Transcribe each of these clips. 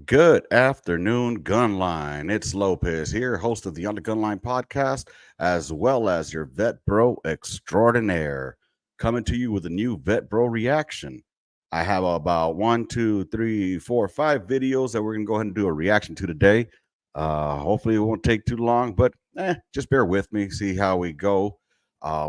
Good afternoon, Gunline. It's Lopez here, host of the On the Gunline podcast, as well as your Vet Bro extraordinaire, coming to you with a new Vet Bro reaction. I have about one, two, three, four, five videos that we're going to go ahead and do a reaction to today. Hopefully, it won't take too long, but just bear with me, see how we go.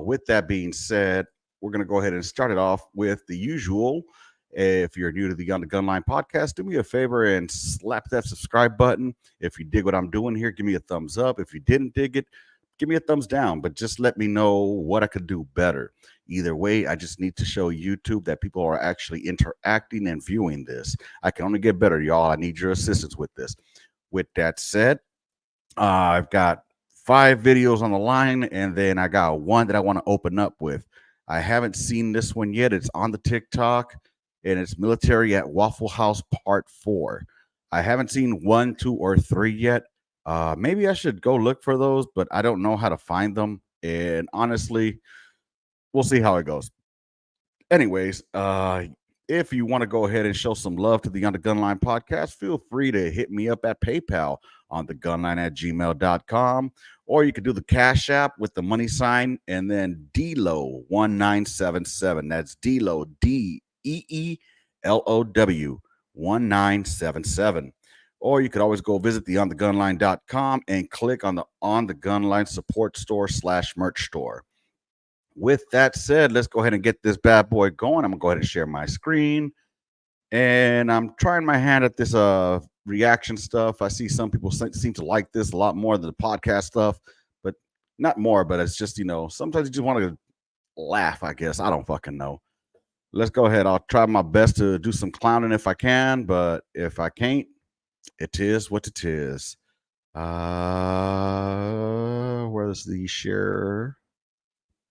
With that being said, we're going to go ahead and start it off with the usual. If you're new to the On the Gunline podcast, do me a favor and slap that subscribe button. If you dig what I'm doing here, give me a thumbs up. If you didn't dig it, give me a thumbs down, but just let me know what I could do better. Either way, I just need to show YouTube that people are actually interacting and viewing this. I can only get better, y'all. I need your assistance with this. With that said, I've got five videos on the line, and then I got one that I want to open up with. I haven't seen this one yet. It's on the TikTok, and it's Military at Waffle House Part 4. I haven't seen one, two, or three yet. Maybe I should go look for those, but I don't know how to find them. And honestly, we'll see how it goes. Anyways, if you want to go ahead and show some love to the On the Gunline podcast, feel free to hit me up at PayPal on thegunline at gmail.com. Or you could do the Cash App with the money sign and then DLO1977. That's DLO, DEELOW 1977. Or you could always go visit the onthegunline.com and click on the On the Gunline support store / merch store. With that said, let's go ahead and get this bad boy going. I'm gonna go ahead and share my screen, and I'm trying my hand at this reaction stuff. I see some people seem to like this a lot more than the podcast stuff, but not more. But it's just sometimes you just want to laugh. I guess I don't fucking know. Let's go ahead. I'll try my best to do some clowning if I can, but if I can't, it is what it is. Where's the share?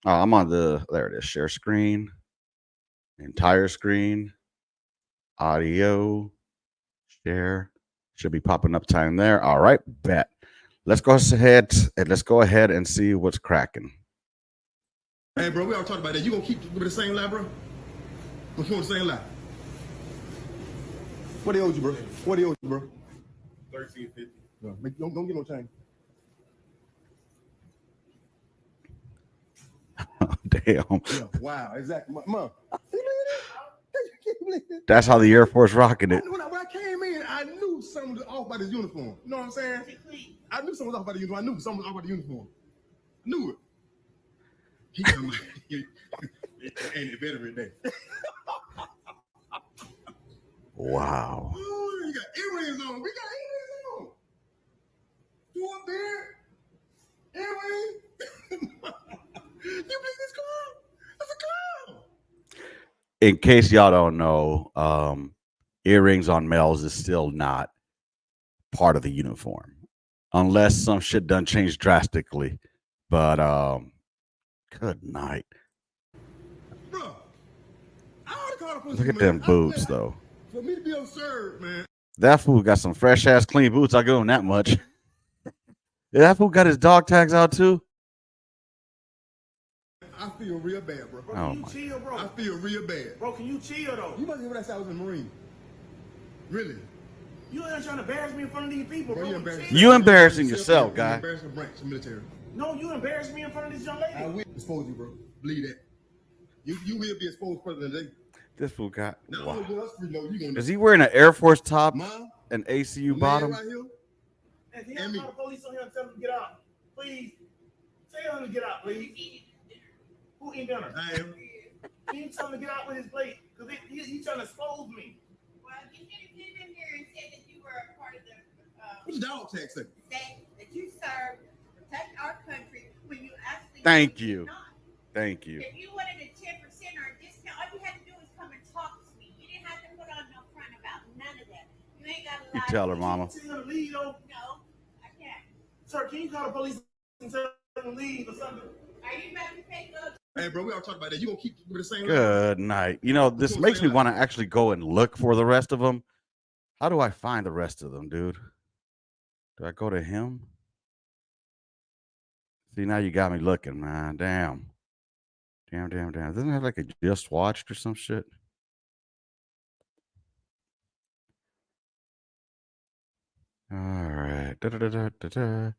Oh, I'm on there it is, share screen, entire screen, audio, share. Should be popping up time there. All right, bet. Let's go ahead and see what's cracking. Hey, bro, we all talked about that. You gonna keep with the same lie, bro? Gonna keep with the same lie? What they owed you, bro? What they owed you, bro? 13.50. No, don't get no change. Damn. Yeah, wow, exactly. Mom, That's how the Air Force rocking it. when I came in, I knew something was off by this uniform. You know what I'm saying? I knew something was off by the uniform. I knew something was off by the uniform. I knew it. He come ain't it better day. Wow. Oh, you got earrings on. We got earrings on. You up there? Earrings? You believe this clown? That's a clown. In case y'all don't know, earrings on males is still not part of the uniform, unless some shit done changed drastically. But good night. Bro, I ought to call the police. Look at them boots, though. For me to be absurd, man. That fool got some fresh ass clean boots. I give him that much. That fool got his dog tags out too. I feel real bad, bro. Bro, can you chill, bro? I feel real bad. Bro, can you chill, though? You must hear what I said I was in the Marine. Really? You ain't trying to embarrass me in front of these people, bro. You embarrassing yourself, guy. You embarrassing the branch of military. No, you embarrass me in front of this young lady. I will expose you, bro. Believe that. You will be exposed President today. This fool got. Wow. You Is he wearing an Air Force top Mom, and ACU bottom? right here, and can you call the police on him and tell him to get out? Please. Tell him to get out, please. Who eat dinner? I am. Can you tell him to get out with his plate? Because he's trying to expose me. Well, you should have been in here and said that you were a part of the What's the dog tag say? that you serve, protect our country when you actually Thank you. not. Thank you. If you wanted a 10% or a discount, all you had to do was come and talk to me. You didn't have to put on no front about none of that. You ain't got to You lie. tell her, mama. Tell him to leave, though. No, I can't. Sir, can you call the police and tell him to leave or something? Are you about to take up? Hey, bro, we all talked about that. You gonna keep with the same? Good night. This makes me want to actually go and look for the rest of them. How do I find the rest of them, dude? Do I go to him? See, now you got me looking, man. Damn. Doesn't it have like a just watched or some shit? All right. Da-da-da-da-da-da.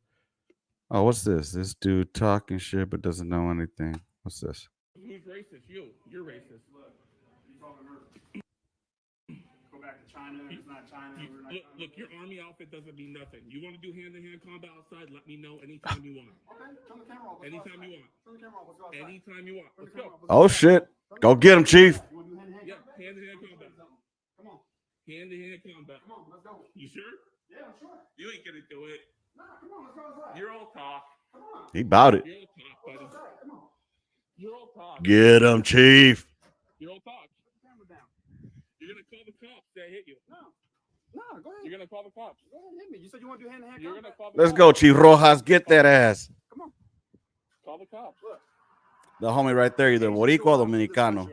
Oh, what's this? This dude talking shit but doesn't know anything. What's this? Who's racist? You. You're racist. Go back to China. It's not China. We're not Look, your army outfit doesn't mean nothing. You want to do hand-to-hand combat outside? Let me know anytime you want. Okay, turn the camera off. Anytime you want. Turn the camera off. Let's go outside. Anytime you want. Let's go. Oh shit! Go get him, Chief. You want to do hand to hand? Yeah, hand-to-hand combat. Come on. Hand-to-hand combat. Come on. Let's go. You sure? Yeah, I'm sure. You ain't gonna do it. Nah, come on. Let's go outside. You're all talk. Come on. He bout it. You're all talk, buddy. Outside. Come on. You're all talk. Get him, Chief. You're all talk. Put the camera down. You're gonna call the cops. They hit you. No. Nah, go ahead. You're gonna call the cops. Go ahead and hit me. You said you want to do hand to hand You're gonna combat. call the Let's cops. go, Chief Rojas. Get that ass. Come on. Call the cops. Look. The homie right there, either Boricua or Dominicano.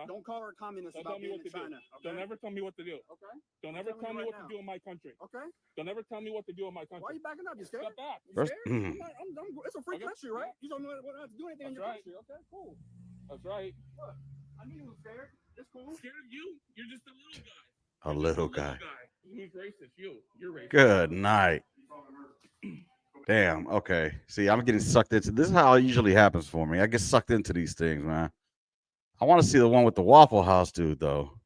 Don't call her a communist Don't about tell me being what in to do. China. Don't Okay. ever tell me what to do. Okay. Don't ever Tell me tell me right what now. to do in my country. Okay. Don't ever tell me what to do in my country. Why are you backing up? You scared? Step back. You First- scared? It's a free Okay. country, right? You don't know what to do anything in your That's right. country. Okay, cool. That's right. Look, I knew you were scared. It's cool. Scared of you? You're just a little guy. A little guy. Who's racist? You. You're racist. Good night. Damn. Okay. See, I'm getting sucked into. This is how it usually happens for me. I get sucked into these things, man. I want to see the one with the Waffle House dude, though.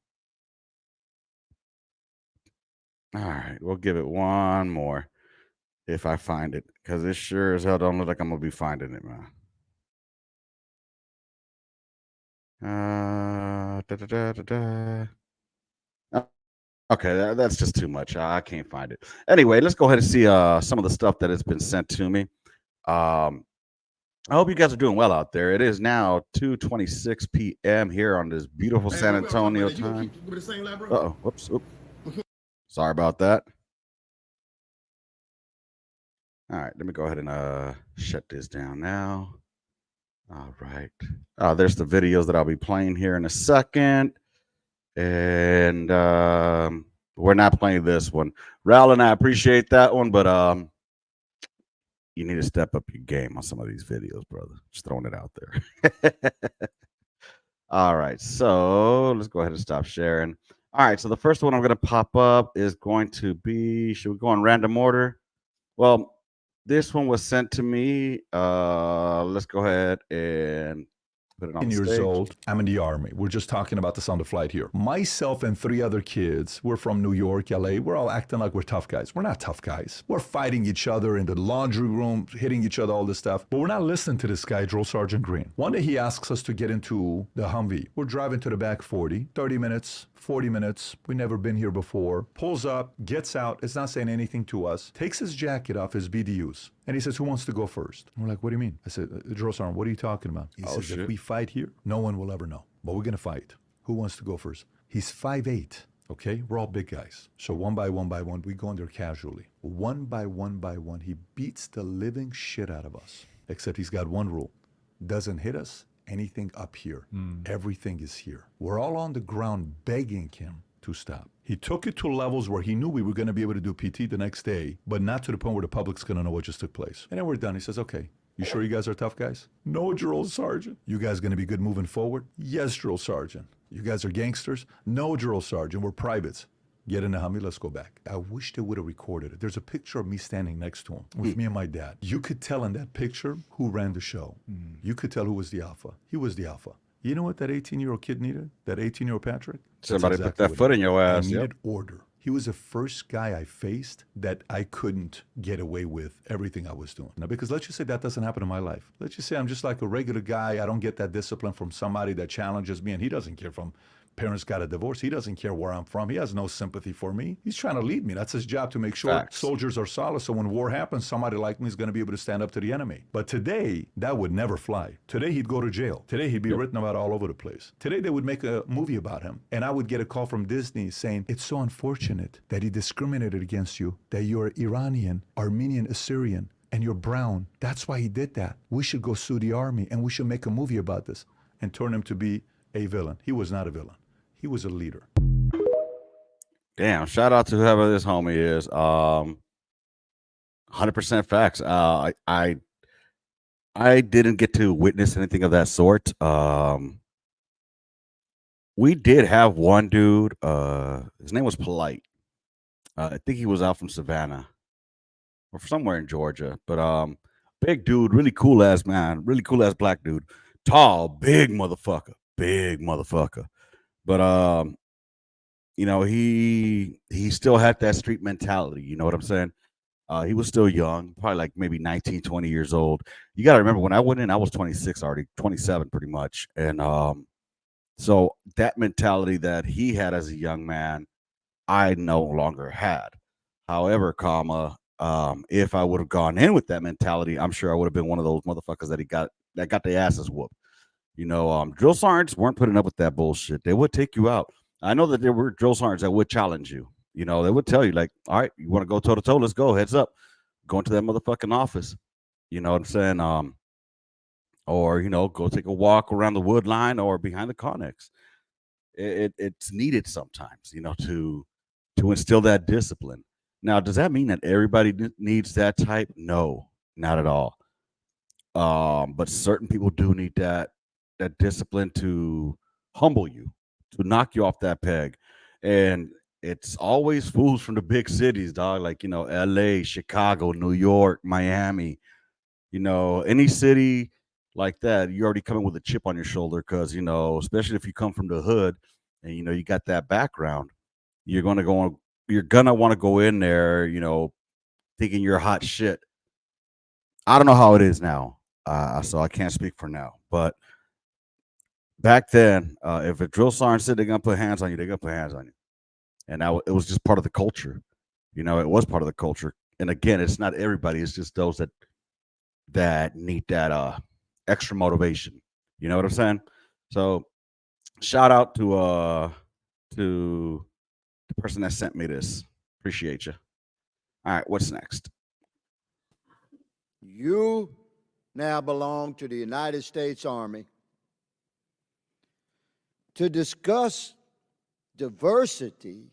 All right, we'll give it one more if I find it, because it sure as hell don't look like I'm gonna be finding it, man. Da-da-da-da-da. Okay, that's just too much. I can't find it. Anyway, let's go ahead and see some of the stuff that has been sent to me. I hope you guys are doing well out there. It is now 2:26 p.m. here on this beautiful San Antonio time. Uh-oh. Whoops. Oop. Sorry about that. All right, let me go ahead and shut this down now. All right. There's the videos that I'll be playing here in a second. And we're not playing this one. Ral and I appreciate that one, but you need to step up your game on some of these videos, brother. Just throwing it out there. All right, so let's go ahead and stop sharing. All right, so the first one I'm going to pop up is going to be, should we go in random order? Well, this one was sent to me. Let's go ahead and put it on years stage. old. I'm in the Army. We're just talking about this on the flight here. Myself and 3 other kids, we're from New York, LA. We're all acting like we're tough guys. We're not tough guys. We're fighting each other in the laundry room, hitting each other, all this stuff. But we're not listening to this guy, Drill Sergeant Green. One day he asks us to get into the Humvee. We're driving to the back 40, 30 minutes, 40 minutes. We've never been here before. Pulls up, gets out, is not saying anything to us, takes his jacket off, his BDUs. And he says, who wants to go first? And we're like, what do you mean? I said, Drill Sergeant, what are you talking about? He says, shit. if we fight here, no one will ever know. But we're going to fight. Who wants to go first? He's 5'8", okay? We're all big guys. So one by one, we go in there casually. One by one, he beats the living shit out of us. Except he's got one rule. Doesn't hit us anything up here. Everything is here. We're all on the ground begging him to stop. He took it to levels where he knew we were going to be able to do PT the next day, but not to the point where the public's going to know what just took place. And then we're done. He says, okay, you sure you guys are tough guys? No, Drill Sergeant. You guys going to be good moving forward? Yes, Drill Sergeant. You guys are gangsters? No, Drill Sergeant. We're privates. Get in the Humvee, let's go back. I wish they would have recorded it. There's a picture of me standing next to him with me and my dad. You could tell in that picture who ran the show. You could tell who was the alpha. He was the alpha. You know what that 18-year-old kid needed? That 18-year-old Patrick? That's Somebody put exactly that what foot he in your needed. ass. He Yep. needed order. He was the first guy I faced that I couldn't get away with everything I was doing. Now, because let's just say that doesn't happen in my life. Let's just say I'm just like a regular guy. I don't get that discipline from somebody that challenges me, and he doesn't care from parents got a divorce. He doesn't care where I'm from. He has no sympathy for me. He's trying to lead me. That's his job, to make sure Facts. soldiers are solid. So when war happens, somebody like me is going to be able to stand up to the enemy. But today, that would never fly. Today, he'd go to jail. Today, he'd be written about all over the place. Today, they would make a movie about him. And I would get a call from Disney saying, it's so unfortunate that he discriminated against you, that you're Iranian, Armenian, Assyrian, and you're brown. That's why he did that. We should go sue the army, and we should make a movie about this and turn him to be a villain. He was not a villain. He was a leader. Damn, shout out to whoever this homie is. 100% facts. I didn't get to witness anything of that sort. We did have one dude. His name was Polite. I think he was out from Savannah. or somewhere in Georgia. But big dude, really cool ass man, really cool ass black dude, tall, big motherfucker. But he still had that street mentality. You know what I'm saying? He was still young, probably like maybe 19, 20 years old. You got to remember when I went in, I was 26 already, 27 pretty much. And so that mentality that he had as a young man, I no longer had. However, if I would have gone in with that mentality, I'm sure I would have been one of those motherfuckers that got their asses whooped. Drill sergeants weren't putting up with that bullshit. They would take you out. I know that there were drill sergeants that would challenge you. They would tell you like, "All right, you want to go toe to toe? Let's go. Heads up, go into that motherfucking office." You know what I'm saying? Or go take a walk around the wood line or behind the Connex. It's needed sometimes, to instill that discipline. Now, does that mean that everybody needs that type? No, not at all. But certain people do need that discipline to humble you, to knock you off that peg. And it's always fools from the big cities, dog, like LA, Chicago, New York, Miami, any city like that. You're already coming with a chip on your shoulder because, especially if you come from the hood and you got that background, you're gonna go you're gonna want to go in there, thinking you're hot shit. I don't know how it is now, so I can't speak for now. But back then, if a drill sergeant said they're gonna put hands on you, they're gonna put hands on you, and it was just part of the culture. It was part of the culture. And again, it's not everybody; it's just those that need that extra motivation. You know what I'm saying? So, shout out to the person that sent me this. Appreciate you. All right, what's next? You now belong to the United States Army. To discuss diversity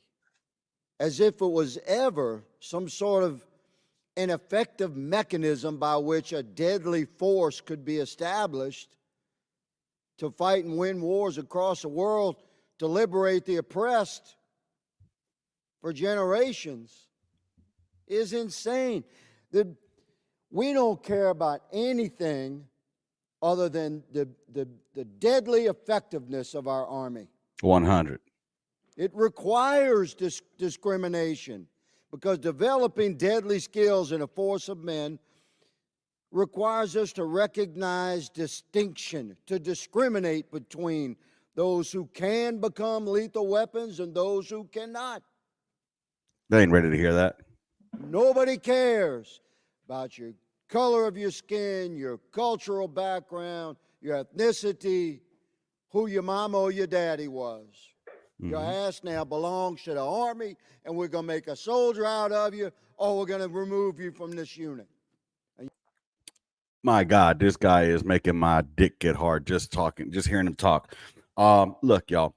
as if it was ever some sort of an effective mechanism by which a deadly force could be established to fight and win wars across the world, to liberate the oppressed for generations, is insane. We don't care about anything other than the deadly effectiveness of our Army. 100. It requires discrimination because developing deadly skills in a force of men requires us to recognize distinction, to discriminate between those who can become lethal weapons and those who cannot. They ain't ready to hear that. Nobody cares about your color of your skin, your cultural background, your ethnicity, who your mama or your daddy was. Your ass now belongs to the Army, and we're going to make a soldier out of you, or we're going to remove you from this unit. My God, this guy is making my dick get hard just hearing him talk. Look, y'all,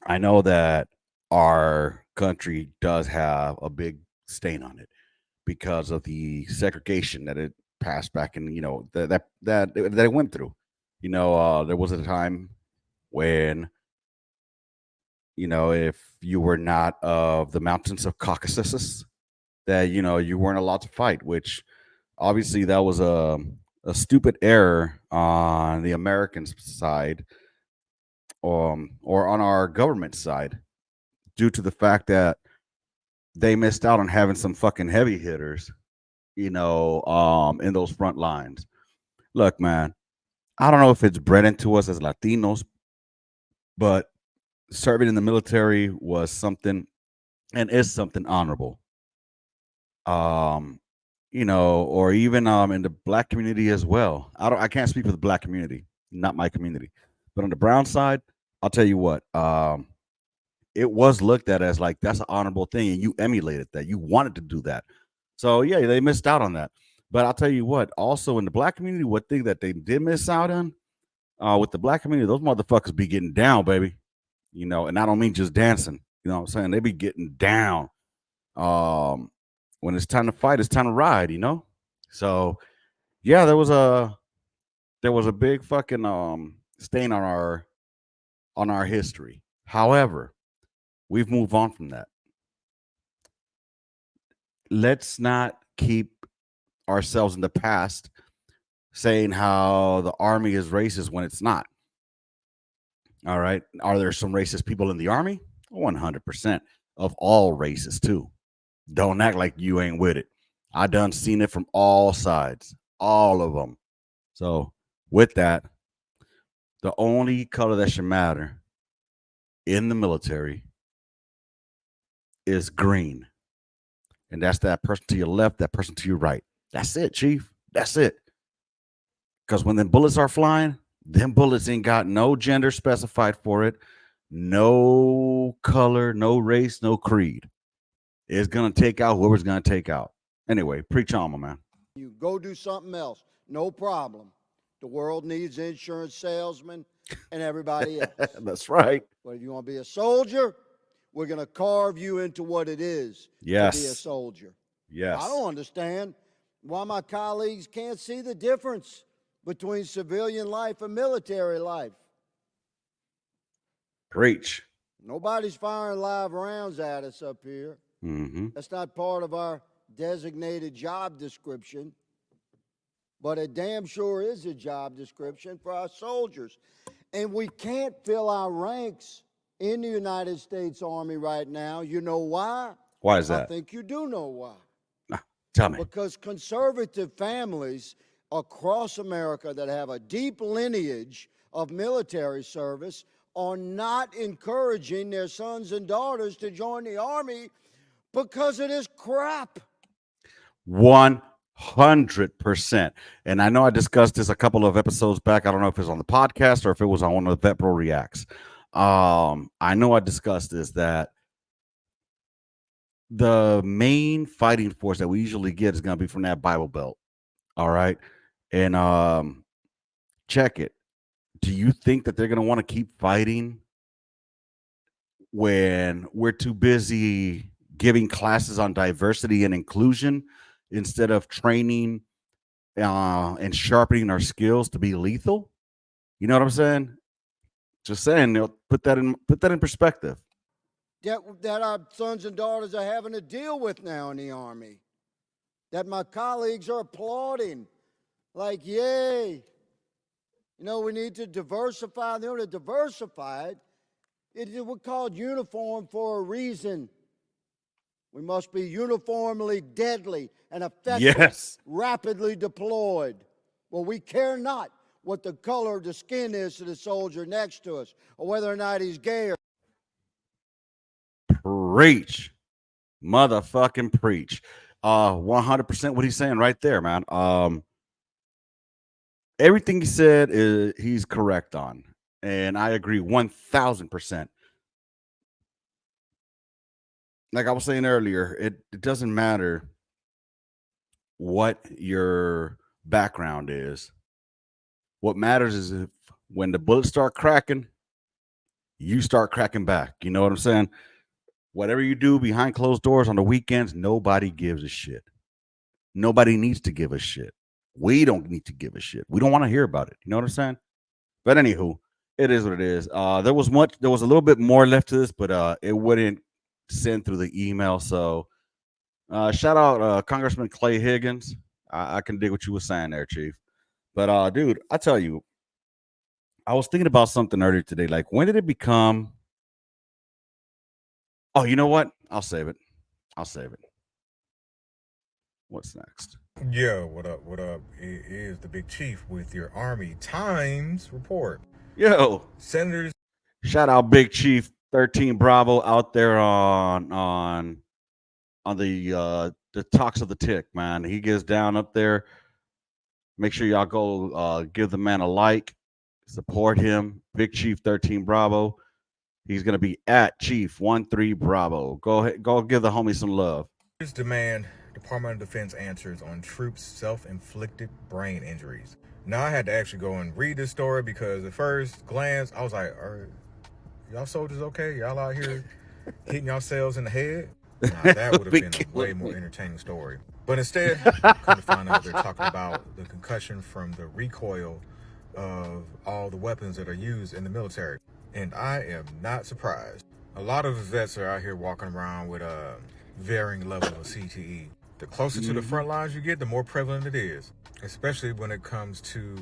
I know that our country does have a big stain on it because of the segregation that it passed back in, that it went through. There was a time when, if you were not of the mountains of Caucasus, that you weren't allowed to fight, which obviously that was a stupid error on the American side, or on our government side, due to the fact that they missed out on having some fucking heavy hitters, in those front lines. Look, man, I don't know if it's bred into us as Latinos, but serving in the military was something and is something honorable. Um, or even in the black community as well. I can't speak for the black community, not my community. But on the brown side, I'll tell you what, it was looked at as like that's an honorable thing, and you emulated that. You wanted to do that. So yeah, they missed out on that. But I'll tell you what, also in the black community, what thing that they did miss out on, with the black community, those motherfuckers be getting down, baby. And I don't mean just dancing. You know what I'm saying? They be getting down. Um, when it's time to fight, it's time to ride. So yeah, there was a big fucking stain on our history. However, we've moved on from that. Let's not keep ourselves in the past saying how the Army is racist when it's not. All right. Are there some racist people in the Army? 100% of all races, too. Don't act like you ain't with it. I done seen it from all sides, all of them. So, with that, the only color that should matter in the military is green. And that's that person to your left, that person to your right. That's it, Chief. That's it. Because when them bullets are flying, them bullets ain't got no gender specified for it, no color, no race, no creed. It's going to take out whoever's going to take out. Anyway, preach on, my man. You go do something else, no problem. The world needs insurance salesmen and everybody else. That's right. But if you want to be a soldier, we're going to carve you into what it is to be a Yes. soldier. Yes. I don't understand why my colleagues can't see the difference between civilian life and military life. Preach. Nobody's firing live rounds at us up here. Mm-hmm. That's not part of our designated job description, but it damn sure is a job description for our soldiers. And we can't fill our ranks in the United States Army right now. You know why? Why is I that? think you do know why. Tell me. Because conservative families across America that have a deep lineage of military service are not encouraging their sons and daughters to join the Army because it is crap. 100%. And I know I discussed this a couple of episodes back. I don't know if it was on the podcast or if it was on one of the Vet Bro Reacts. I know I discussed this, that the main fighting force that we usually get is going to be from that Bible Belt. All right. And check it. Do you think that they're going to want to keep fighting when we're too busy giving classes on diversity and inclusion instead of training and sharpening our skills to be lethal? You know what I'm saying? Just saying, put that in perspective. That our sons and daughters are having to deal with now in the Army. That my colleagues are applauding. Like, yay. You know, we need to diversify. They want to diversify it. It was called uniform for a reason. We must be uniformly deadly and effective, Yes. rapidly deployed. Well, we care not what the color of the skin is to the soldier next to us, or whether or not he's gay or Preach. Motherfucking preach. 100% what he's saying right there, man. Everything he said he's correct on. And I agree 1000%. Like I was saying earlier, it doesn't matter what your background is. What matters is if when the bullets start cracking, you start cracking back. You know what I'm saying? Whatever you do behind closed doors on the weekends, nobody gives a shit. Nobody needs to give a shit. We don't need to give a shit. We don't want to hear about it. You know what I'm saying? But anywho, it is what it is. There was a little bit more left to this, but it wouldn't send through the email. So shout out Congressman Clay Higgins. I can dig what you were saying there, Chief. But dude, I tell you, I was thinking about something earlier today. Like, when did it become? Oh, you know what? I'll save it. What's next? Yo, what up? What up? It is the Big Chief with your Army Times report. Yo, Senators. shout out Big Chief 13 Bravo out there on the talks of the tick, man. He gets down up there. Make sure y'all go give the man a like, support him. Big Chief 13 Bravo. He's gonna be at Chief 13 Bravo. Go ahead, go give the homie some love. Demand Department of Defense answers on troops' self-inflicted brain injuries. Now I had to actually go and read this story because at first glance I was like, "Are y'all soldiers okay? Y'all out here hitting yourselves in the head?" Nah, that would have been a way more entertaining story. But instead, come to find out they're talking about the concussion from the recoil of all the weapons that are used in the military. And I am not surprised. A lot of the vets are out here walking around with varying levels of CTE. The closer to the front lines you get, the more prevalent it is, especially when it comes to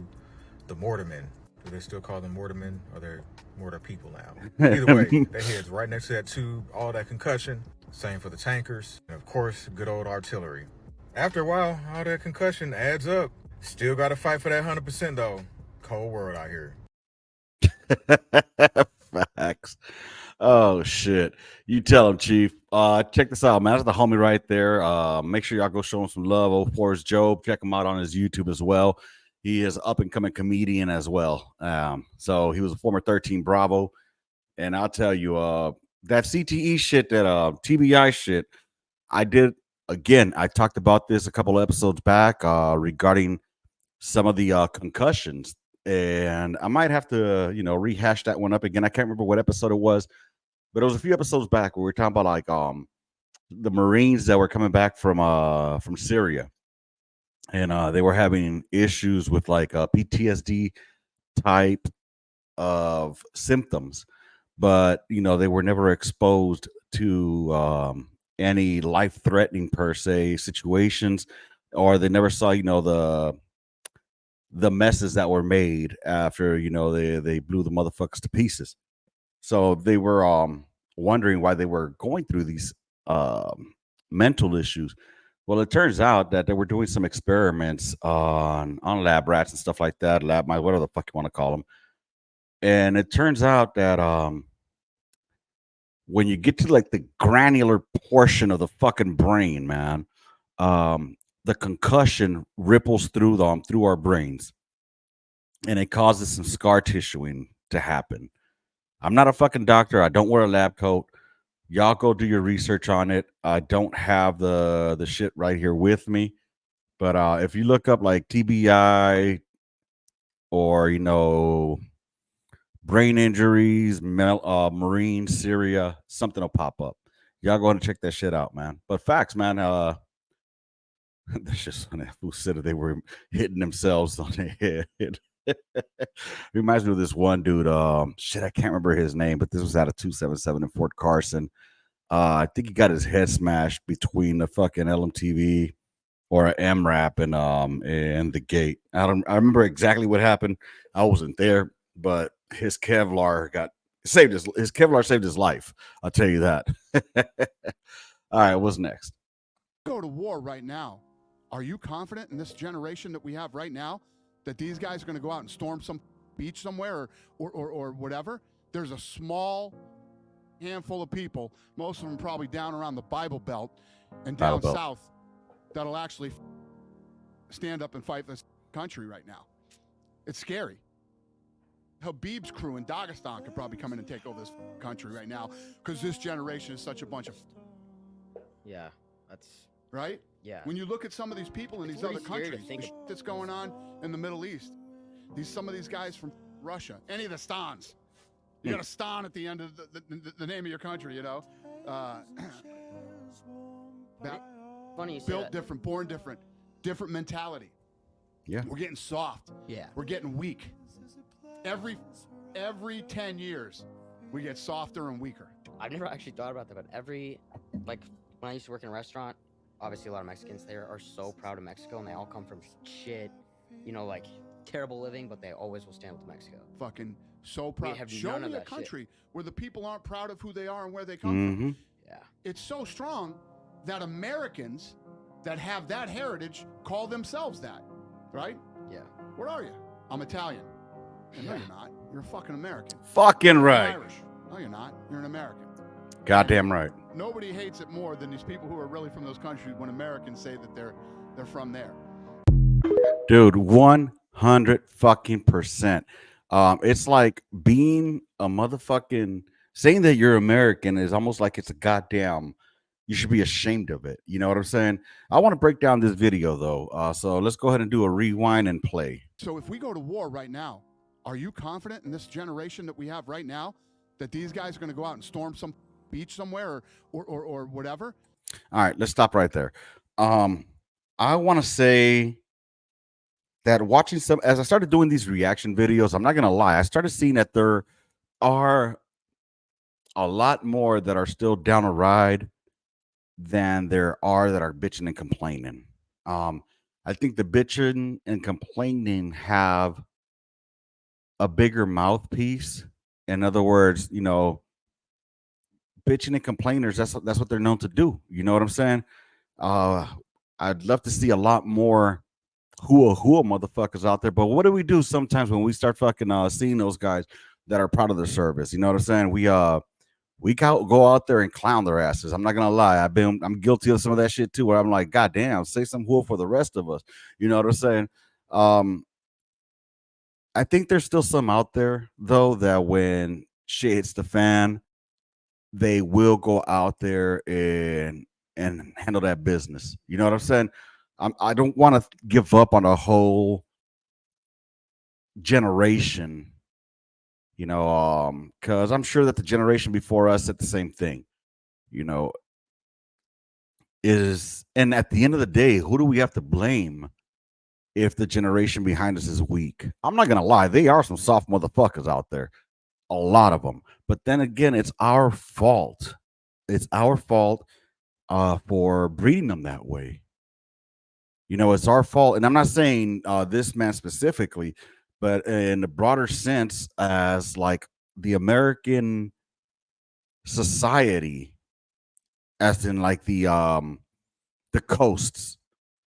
the mortarmen. Do they still call them mortarmen, or they're mortar people now? Either way, their heads right next to that tube, all that concussion. Same for the tankers, and of course, good old artillery. After a while, all that concussion adds up. Still got to fight for that 100% though. Cold world out here. Facts. Oh shit. You tell him, Chief. Check this out, man. That's the homie right there. Make sure y'all go show him some love. Oh, Forrest Job. Check him out on his YouTube as well. He is up and coming comedian as well. So he was a former 13 Bravo. And I'll tell you, that CTE shit, that TBI shit, I did again. I talked about this a couple of episodes back regarding some of the concussions. And I might have to, rehash that one up again. I can't remember what episode it was, but it was a few episodes back where we were talking about like the Marines that were coming back from Syria, and they were having issues with like PTSD type of symptoms, but they were never exposed to any life threatening per se situations, or they never saw the messes that were made after they blew the motherfuckers to pieces. So they were wondering why they were going through these mental issues. Well, it turns out that they were doing some experiments on lab rats and stuff like that, lab mice, whatever the fuck you want to call them. And it turns out that when you get to like the granular portion of the fucking brain, man, the concussion ripples through our brains, and it causes some scar tissuing to happen. I'm not a fucking doctor. I don't wear a lab coat. Y'all go do your research on it. I don't have the shit right here with me, but if you look up like TBI or brain injuries, Marine, Syria, something will pop up. Y'all go and check that shit out, man. But facts, man. That's just funny. Who said that they were hitting themselves on the head? Reminds me of this one dude. Shit, I can't remember his name, but this was out of 277 in Fort Carson. I think he got his head smashed between the fucking LMTV or an MRAP and the gate. I remember exactly what happened. I wasn't there, but his Kevlar saved his life. I'll tell you that. All right, what's next? Go to war right now. Are you confident in this generation that we have right now that these guys are going to go out and storm some beach somewhere or whatever? There's a small handful of people, most of them probably down around the Bible Belt and down south, that'll actually stand up and fight this country right now. It's scary. Habib's crew in Dagestan could probably come in and take over this country right now because this generation is such a bunch of... Yeah, that's... Right? Yeah. When you look at some of these people in these other countries, the shit that's going on in the Middle East, some of these guys from Russia, any of the stans, you got a stan at the end of the name of your country, Funny you say built that. different, born different, different mentality. Yeah. We're getting soft. Yeah. We're getting weak. Every 10 years, we get softer and weaker. I've never actually thought about that, but when I used to work in a restaurant, obviously a lot of Mexicans there are so proud of Mexico, and they all come from shit, like terrible living, but they always will stand with Mexico. Fucking so proud. Show me a country where the people aren't proud of who they are and where they come from. Yeah. It's so strong that Americans that have that heritage call themselves that, right? Yeah. Where are you? I'm Italian. No, you're not. You're a fucking American. Fucking You're right. Irish. No, you're not. You're an American. Goddamn right. Nobody hates it more than these people who are really from those countries when Americans say that they're from there. Dude, 100 fucking percent. It's like being a motherfucking saying that you're American is almost like it's a goddamn. You should be ashamed of it. You know what I'm saying? I want to break down this video though. So let's go ahead and do a rewind and play. So if we go to war right now, are you confident in this generation that we have right now that these guys are going to go out and storm some beach somewhere or whatever? All right, let's stop right there. I want to say that as I started doing these reaction videos, I'm not going to lie, I started seeing that there are a lot more that are still down a ride than there are that are bitching and complaining. Um, I think the bitching and complaining have a bigger mouthpiece. In other words, bitching and complainers, that's what they're known to do. You know what I'm saying? Uh, I'd love to see a lot more hua motherfuckers out there. But what do we do sometimes when we start fucking seeing those guys that are proud of their service? You know what I'm saying? Go out there and clown their asses. I'm not gonna lie. I'm guilty of some of that shit too. Where I'm like, God damn, say some hua for the rest of us. You know what I'm saying? Um, I think there's still some out there though that when shit hits the fan, they will go out there and handle that business. You know what I'm saying? I don't want to give up on a whole generation, because I'm sure that the generation before us said the same thing. You know, and at the end of the day, who do we have to blame if the generation behind us is weak? I'm not gonna lie, they are some soft motherfuckers out there, a lot of them. But then again, it's our fault. It's our fault for breeding them that way. It's our fault, and I'm not saying this man specifically, but in the broader sense, as like the American society, as in like the coasts,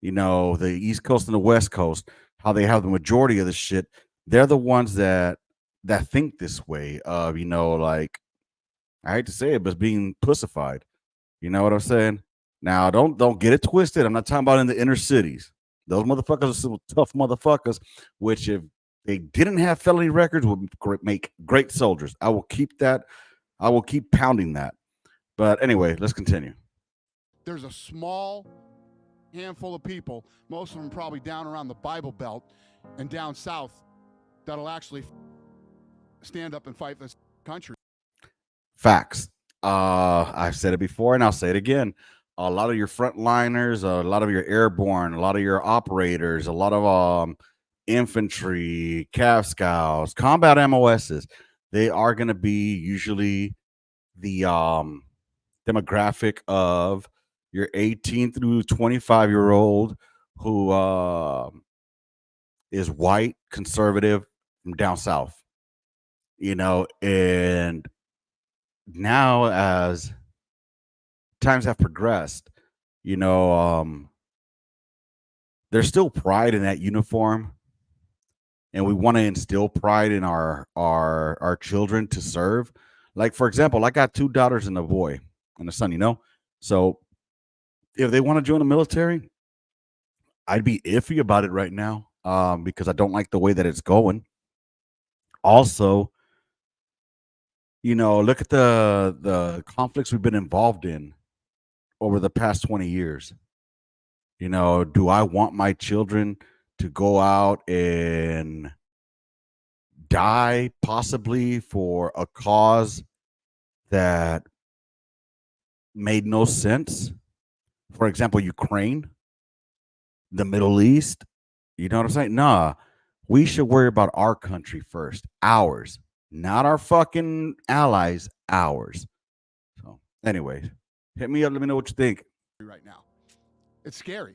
the East Coast and the West Coast, how they have the majority of the shit. They're the ones that think this way of, like, I hate to say it, but being pussified. You know what I'm saying? Now, don't get it twisted. I'm not talking about in the inner cities. Those motherfuckers are some tough motherfuckers, which if they didn't have felony records would make great soldiers. I will keep that. I will keep pounding that. But anyway, let's continue. There's a small handful of people, most of them probably down around the Bible Belt and down south, that'll actually stand up and fight this country. Facts. I've said it before and I'll say it again. A lot of your frontliners, a lot of your airborne, a lot of your operators, a lot of infantry, Cav Scouts, combat MOSs, they are going to be usually the demographic of your 18 through 25-year-old who is white, conservative, from down south. And now as times have progressed, there's still pride in that uniform, and we want to instill pride in our children to serve. Like, for example, I got 2 daughters and a boy and a son. So if they want to join the military, I'd be iffy about it right now, because I don't like the way that it's going. Also, look at the conflicts we've been involved in over the past 20 years. Do I want my children to go out and die possibly for a cause that made no sense? For example, Ukraine, the Middle East. You know what I'm saying? Nah, we should worry about our country first, ours, not our fucking allies, ours. So, anyway, hit me up. Let me know what you think. Right now, it's scary.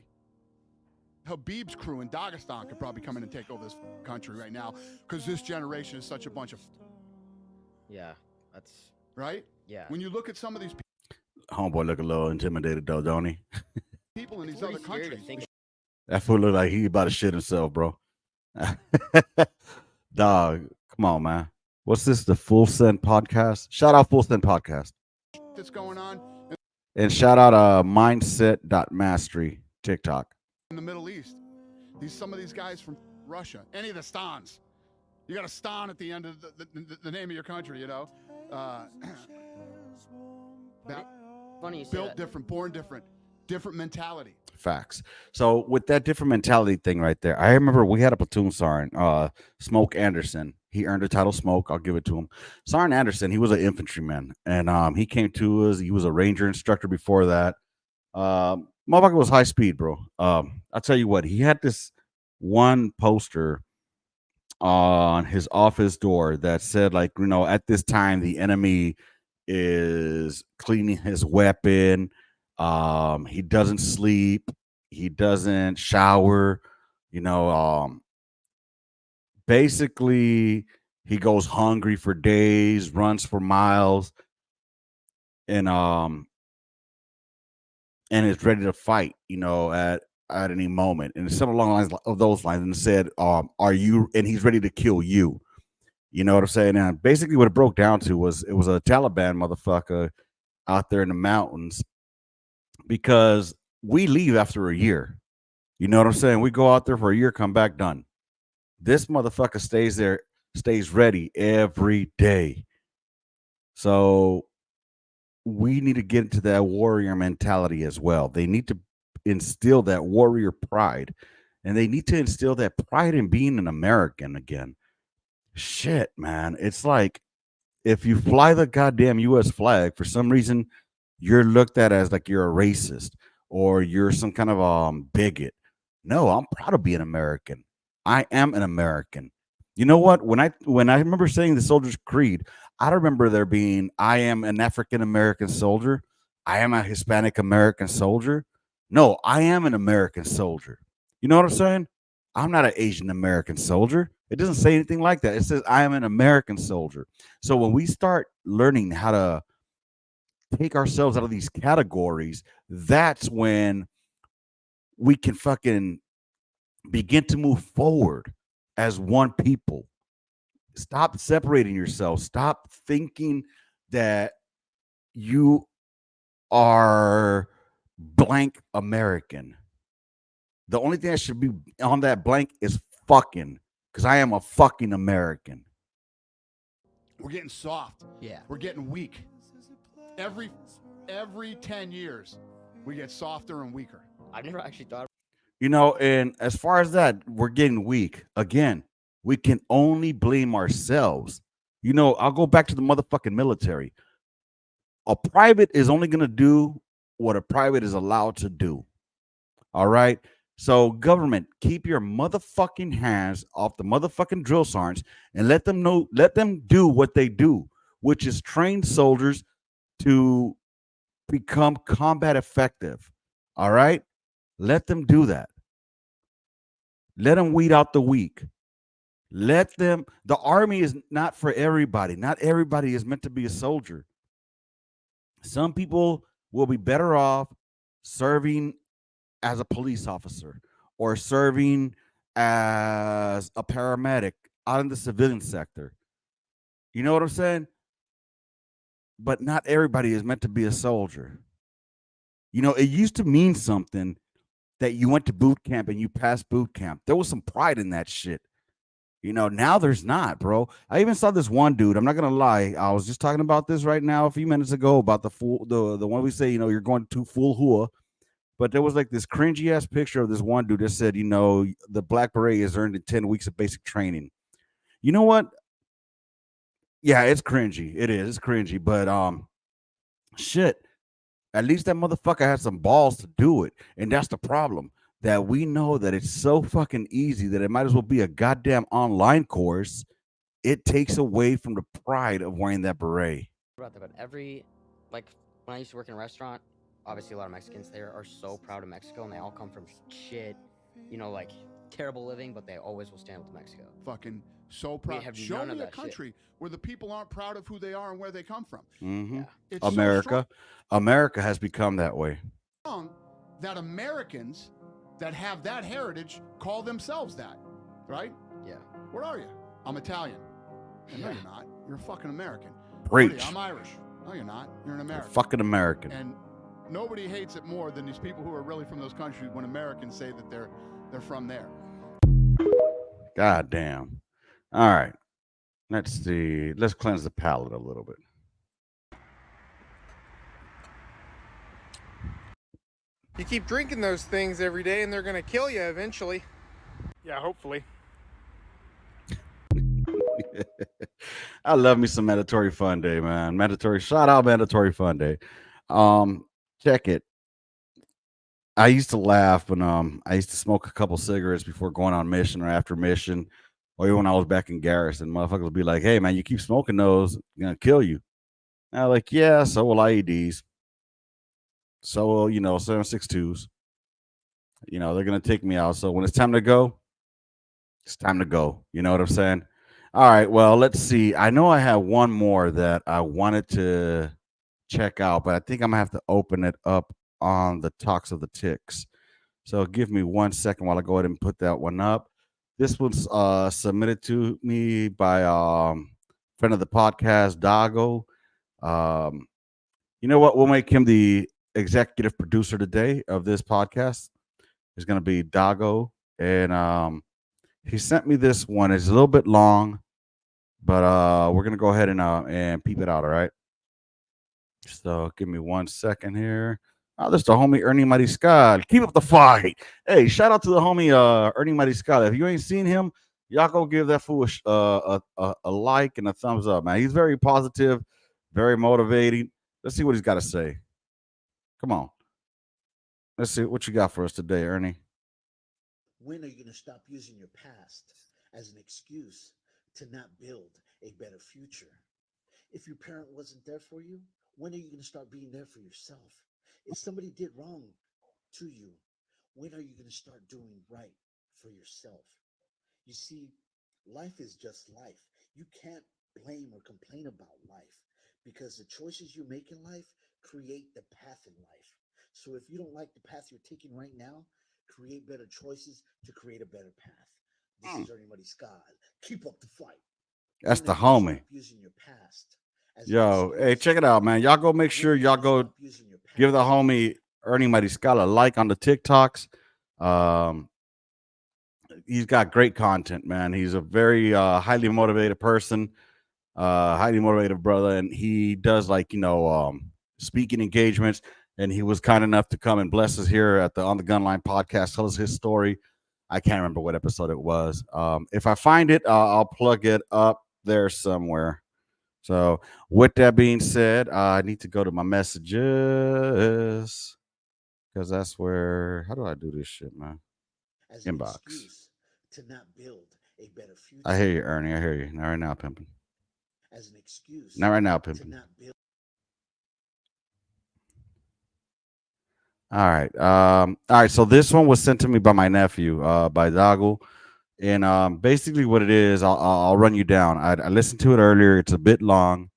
Habib's crew in Dagestan could probably come in and take over this country right now because this generation is such a bunch of. Yeah, that's right. Yeah. When you look at some of these Homeboy look a little intimidated though, don't he? people in these other countries. That fool look like he about to shit himself, bro. Dog, come on, man. What's this? The Full Send Podcast? Shout out Full Send Podcast. That's going on. And shout out mindset.mastery TikTok. In the Middle East, some of these guys from Russia, any of the stans. You got a stan at the end of the name of your country, Funny you say built that. different, born different mentality. Facts. So with that different mentality thing right there, I remember we had a platoon sergeant, Smoke Anderson. He earned the title Smoke. I'll give it to him. Sergeant Anderson, he was an infantryman, and he came to us. He was a ranger instructor before that. Motherfucker was high speed, bro. I'll tell you what, he had this one poster on his office door that said, like, at this time the enemy is cleaning his weapon. He doesn't sleep. He doesn't shower. You know, basically, he goes hungry for days, runs for miles, and is ready to fight. At any moment, and something along the lines of those lines, and said, "Are you?" And he's ready to kill you. You know what I'm saying? And basically, what it broke down to was it was a Taliban motherfucker out there in the mountains because we leave after a year. You know what I'm saying? We go out there for a year, come back done. This motherfucker stays there, stays ready every day. So we need to get into that warrior mentality as well. They need to instill that warrior pride, and they need to instill that pride in being an American again. Shit, man. It's like if you fly the goddamn US flag, for some reason, you're looked at as like you're a racist or you're some kind of bigot. No, I'm proud of being American. I am an American. You know what? When I remember saying the Soldier's Creed, I remember there being I am an African American soldier. I am a Hispanic American soldier. No, I am an American soldier. You know what I'm saying? I'm not an Asian American soldier. It doesn't say anything like that. It says I am an American soldier. So when we start learning how to take ourselves out of these categories, that's when we can fucking begin to move forward as one people. Stop separating yourself. Stop thinking that you are blank American. The only thing that should be on that blank is fucking, because I am a fucking American. We're getting soft. Yeah. We're getting weak. Every 10 years, we get softer and weaker. I've never actually thought. And as far as that, we're getting weak. Again, we can only blame ourselves. I'll go back to the motherfucking military. A private is only going to do what a private is allowed to do. All right? So, government, keep your motherfucking hands off the motherfucking drill sergeants and let them do what they do, which is train soldiers to become combat effective. All right? Let them do that. Let them weed out the weak. The army is not for everybody. Not everybody is meant to be a soldier. Some people will be better off serving as a police officer or serving as a paramedic out in the civilian sector. You know what I'm saying? But not everybody is meant to be a soldier. It used to mean something that you went to boot camp and you passed boot camp. There was some pride in that shit. Now there's not, bro. I even saw this one dude. I'm not gonna lie. I was just talking about this right now a few minutes ago about the one we say, you're going to full hua. But there was like this cringy ass picture of this one dude that said, the Black Beret is earned in 10 weeks of basic training. You know what? Yeah, it's cringy. It is. It's cringy. But shit. At least that motherfucker had some balls to do it. And that's the problem. That we know that it's so fucking easy that it might as well be a goddamn online course. It takes away from the pride of wearing that beret. About that, but when I used to work in a restaurant, obviously a lot of Mexicans there are so proud of Mexico, and they all come from shit, terrible living, but they always will stand with Mexico. Fucking so proud. Show me a country where the people aren't proud of who they are and where they come from. Mm-hmm. Yeah. America has become that way. That Americans that have that heritage call themselves that, right? Yeah. Where are you? I'm Italian. And no, you're not. You're a fucking American. Preach. I'm Irish. No, you're not. You're an American. You're fucking American. And nobody hates it more than these people who are really from those countries when Americans say that they're from there. God damn. All right. Let's see. Let's cleanse the palate a little bit. You keep drinking those things every day and they're going to kill you eventually. Yeah, hopefully. I love me some Mandatory Fun Day, man. Shout out Mandatory Fun Day. Check it. I used to laugh when I used to smoke a couple cigarettes before going on mission or after mission, or even when I was back in garrison. Motherfuckers would be like, "Hey, man, you keep smoking those, it's gonna kill you." And I'm like, "Yeah, so will IEDs." So, 762s, they're going to take me out. So when it's time to go, it's time to go. You know what I'm saying? All right. Well, let's see. I know I have one more that I wanted to check out, but I think I'm going to have to open it up on the Talks of the Ticks. So give me 1 second while I go ahead and put that one up. This one's submitted to me by friend of the podcast, Dago. Um, you know what? We'll make him the executive producer today of this podcast. It's going to be Dago. And he sent me this one. It's a little bit long, but we're going to go ahead and peep it out. All right. So give me 1 second here. Oh, this is the homie Ernie Mighty Scott. Keep up the fight. Hey, shout out to the homie Ernie Mighty Scott. If you ain't seen him, y'all go give that fool a like and a thumbs up, man. He's very positive, very motivating. Let's see what he's got to say. Come on. Let's see what you got for us today, Ernie. When are you going to stop using your past as an excuse to not build a better future? If your parent wasn't there for you, when are you going to start being there for yourself? If somebody did wrong to you, when are you going to start doing right for yourself? You see, life is just life. You can't blame or complain about life because the choices you make in life create the path in life. So if you don't like the path you're taking right now, create better choices to create a better path. This is Ernie Muddy Scott. Keep up the fight. That's the homie. Using your past. Yo, hey, check it out, man. Y'all go make sure y'all go give the homie Ernie Mighty Scott a like on the TikToks. He's got great content, man. He's a very highly motivated person, highly motivated brother, and he does speaking engagements. And he was kind enough to come and bless us here at the On the Gunline podcast, tell us his story. I can't remember what episode it was. If I find it, I'll plug it up there somewhere. So, with that being said, I need to go to my messages because that's where. How do I do this shit, man? As Inbox. To not build a better future. I hear you, Ernie. I hear you. Not right now, pimping. As an excuse. Not right now, pimping. All right. All right. So this one was sent to me by my nephew, by Dago. And basically what it is, I'll run you down. I listened to it earlier. It's a bit long,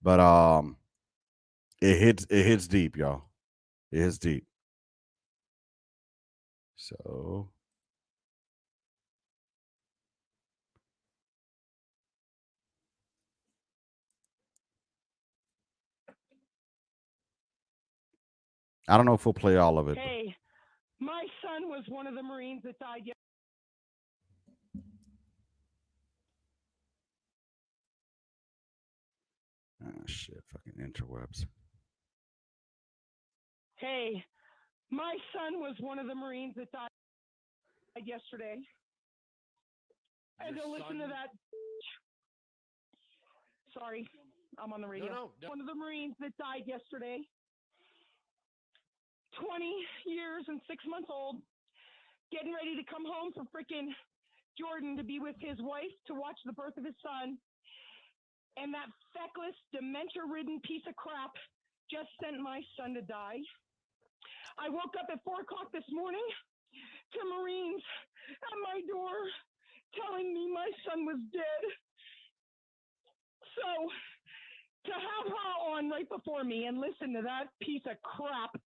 but it hits deep, y'all. It hits deep. So I don't know if we'll play all of it. Hey, my son was one of the Marines that died yesterday. Ah, shit, fucking interwebs. Hey, my son was one of the Marines that died yesterday. And to listen to that. Sorry, I'm on the radio. No. One of the Marines that died yesterday. 20 years and 6 months old. Getting ready to come home from freaking Jordan to be with his wife to watch the birth of his son. And that feckless, dementia-ridden piece of crap just sent my son to die. I woke up at 4 o'clock this morning to Marines at my door telling me my son was dead. So to have her on right before me and listen to that piece of crap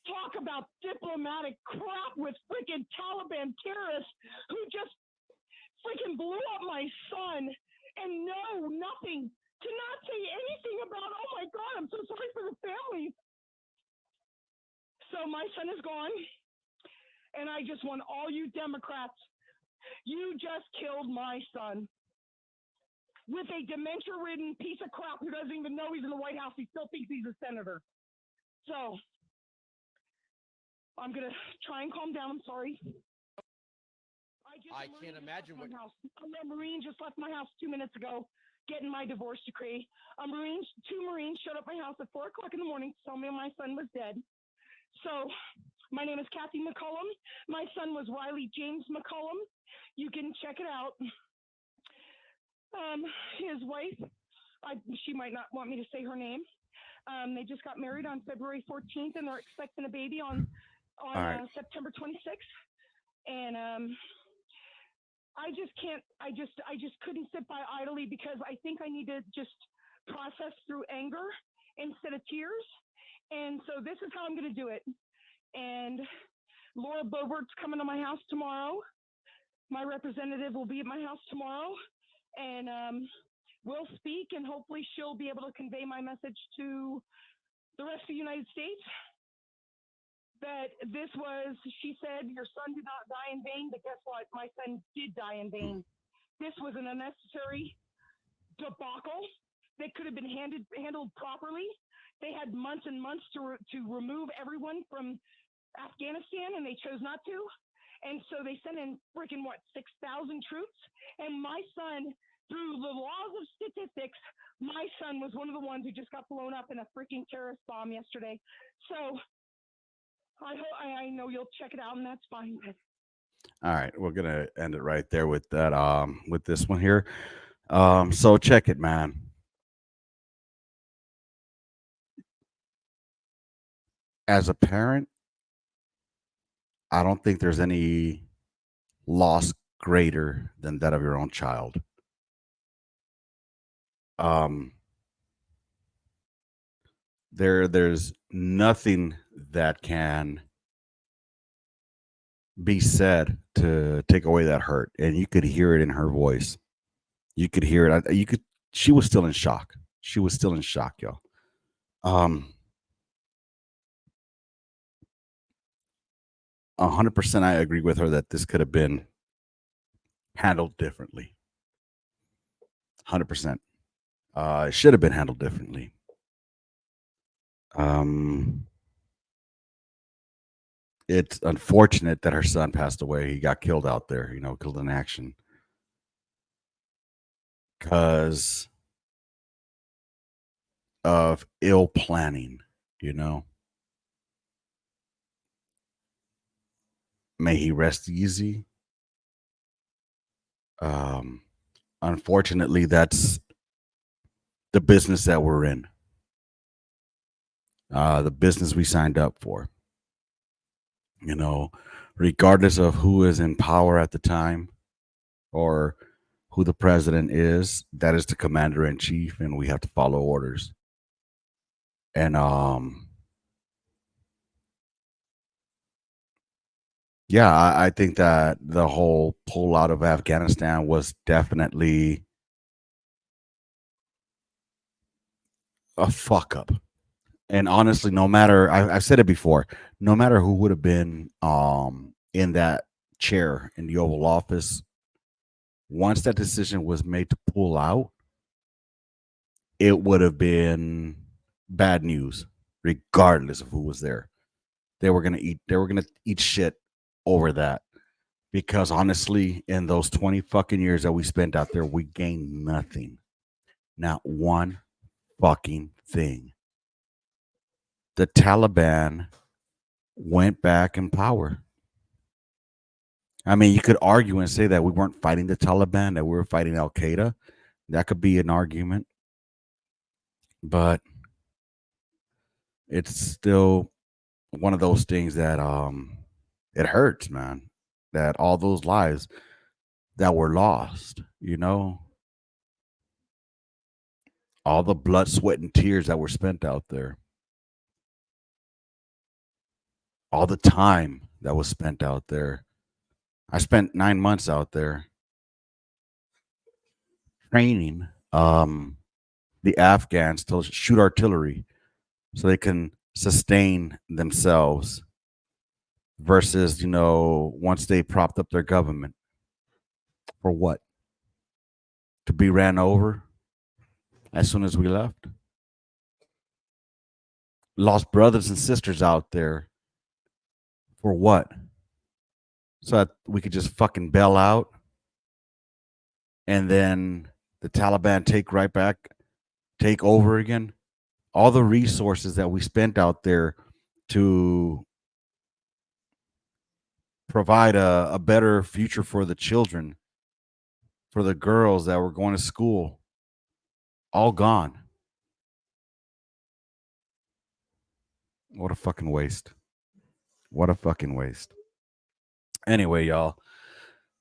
talk about diplomatic crap with freaking Taliban terrorists who just freaking blew up my son and know nothing, to not say anything about, oh my God, I'm so sorry for the family. So my son is gone, and I just want all you Democrats, you just killed my son with a dementia-ridden piece of crap who doesn't even know he's in the White House. He still thinks he's a senator. So I'm going to try and calm down. I'm sorry. I can't imagine what. A Marine just left my house 2 minutes ago getting my divorce decree. Two Marines showed up at my house at 4 o'clock in the morning to tell me my son was dead. So my name is Kathy McCullum. My son was Riley James McCullum. You can check it out. His wife, she might not want me to say her name. They just got married on February 14th, and they're expecting a baby on right. September 26th. And I just can't. I just couldn't sit by idly because I think I need to just process through anger instead of tears. And so this is how I'm going to do it. And Laura Bobert's coming to my house tomorrow. My representative will be at my house tomorrow, and we'll speak, and hopefully she'll be able to convey my message to the rest of the United States. That this was, she said, your son did not die in vain, but guess what? My son did die in vain. This was an unnecessary debacle that could have been handled properly. They had months and months to remove everyone from Afghanistan, and they chose not to. And so they sent in freaking 6,000 troops. And my son, through the laws of statistics, my son was one of the ones who just got blown up in a freaking terrorist bomb yesterday. So I know you'll check it out, and that's fine. All right, we're gonna end it right there with that. With this one here. So check it, man. As a parent, I don't think there's any loss greater than that of your own child. Um, there's nothing that can be said to take away that hurt, and you could hear it in her voice. You could hear it. You could. She was still in shock. She was still in shock, y'all. 100%, I agree with her that this could have been handled differently. 100%. It should have been handled differently. It's unfortunate that her son passed away. He got killed out there, killed in action. Because of ill planning, May he rest easy. Unfortunately, that's the business that we're in. The business we signed up for. Regardless of who is in power at the time or who the president is, that is the commander in chief, and we have to follow orders. And yeah, I think that the whole pull out of Afghanistan was definitely a fuck up. And honestly, no matter, I've said it before, no matter who would have been in that chair in the Oval Office, once that decision was made to pull out, it would have been bad news, regardless of who was there. They were gonna eat shit over that. Because honestly, in those 20 fucking years that we spent out there, we gained nothing. Not one fucking thing. The Taliban went back in power. I mean, you could argue and say that we weren't fighting the Taliban, that we were fighting Al Qaeda. That could be an argument. But it's still one of those things that it hurts, man. That all those lives that were lost, all the blood, sweat, and tears that were spent out there, all the time that was spent out there. I spent 9 months out there training the Afghans to shoot artillery so they can sustain themselves versus, once they propped up their government. For what? To be ran over as soon as we left? Lost brothers and sisters out there. For what? So that we could just fucking bail out and then the Taliban take over again. All the resources that we spent out there to provide a better future for the children, for the girls that were going to school, all gone. What a fucking waste. What a fucking waste. Anyway, y'all,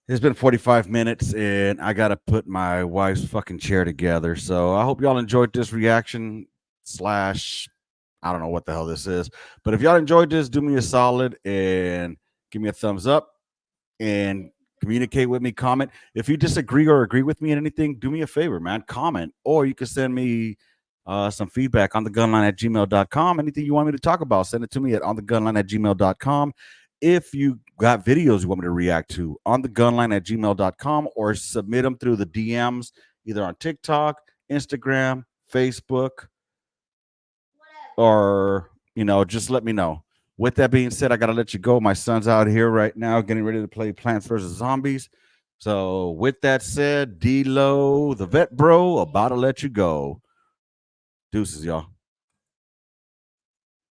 it's been 45 minutes and I got to put my wife's fucking chair together. So I hope y'all enjoyed this reaction slash, I don't know what the hell this is. But if y'all enjoyed this, do me a solid and give me a thumbs up and communicate with me, comment. If you disagree or agree with me in anything, do me a favor, man, comment. Or you can send me some feedback on thegunline@gmail.com. Anything you want me to talk about, send it to me at onthegunline@gmail.com. If you got videos you want me to react to, on thegunline@gmail.com, or submit them through the DMs, either on TikTok, Instagram, Facebook, or, just let me know. With that being said, I got to let you go. My son's out here right now getting ready to play Plants vs. Zombies. So with that said, D-Lo, the vet bro, about to let you go. Deuces, y'all.